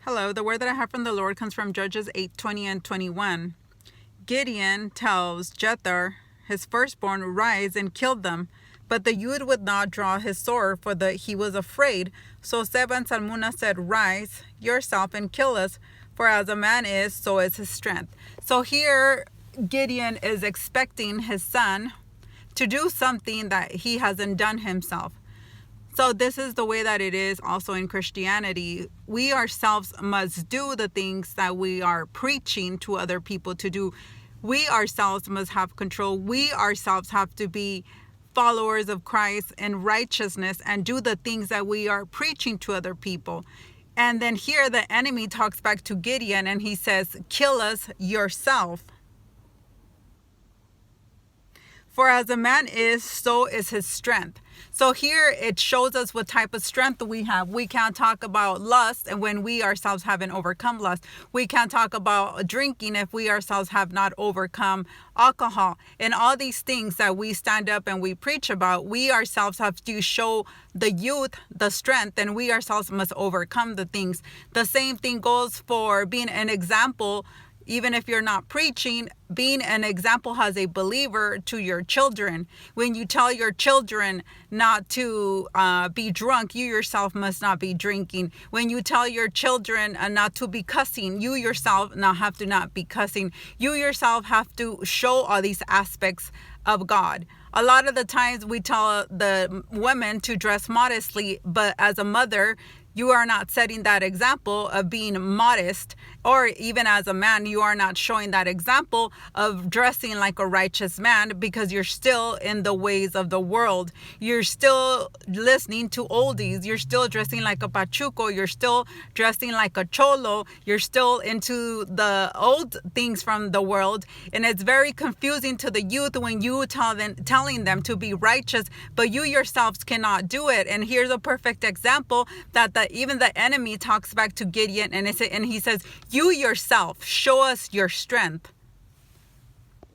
Hello, the word that I have from the Lord comes from Judges 8:20 and 21. Gideon tells Jether, his firstborn, rise and kill them. But the youth would not draw his sword, for he was afraid. So Seb and Salmunna said, rise yourself and kill us, for as a man is, so is his strength. So here Gideon is expecting his son to do something that he hasn't done himself. So this is the way that it is also in Christianity. We ourselves must do the things that we are preaching to other people to do. We ourselves must have control. We ourselves have to be followers of Christ in righteousness and do the things that we are preaching to other people. And then here the enemy talks back to Gideon and he says, kill us yourself. For as a man is, so is his strength. So here it shows us what type of strength we have. We can't talk about lust and when we ourselves haven't overcome lust. We can't talk about drinking if we ourselves have not overcome alcohol. And all these things that we stand up and we preach about, we ourselves have to show the youth the strength, and we ourselves must overcome the things. The same thing goes for being an example. Even if you're not preaching, being an example as a believer to your children. When you tell your children not to be drunk, you yourself must not be drinking. When you tell your children not to be cussing, you yourself have to not be cussing. You yourself have to show all these aspects of God. A lot of the times we tell the women to dress modestly, but as a mother, you are not setting that example of being modest, or even as a man, you are not showing that example of dressing like a righteous man because you're still in the ways of the world. You're still listening to oldies. You're still dressing like a pachuco. You're still dressing like a cholo. You're still into the old things from the world. And it's very confusing to the youth when you telling them to be righteous, but you yourselves cannot do it. And here's a perfect example that even the enemy talks back to Gideon and he says, you yourself show us your strength.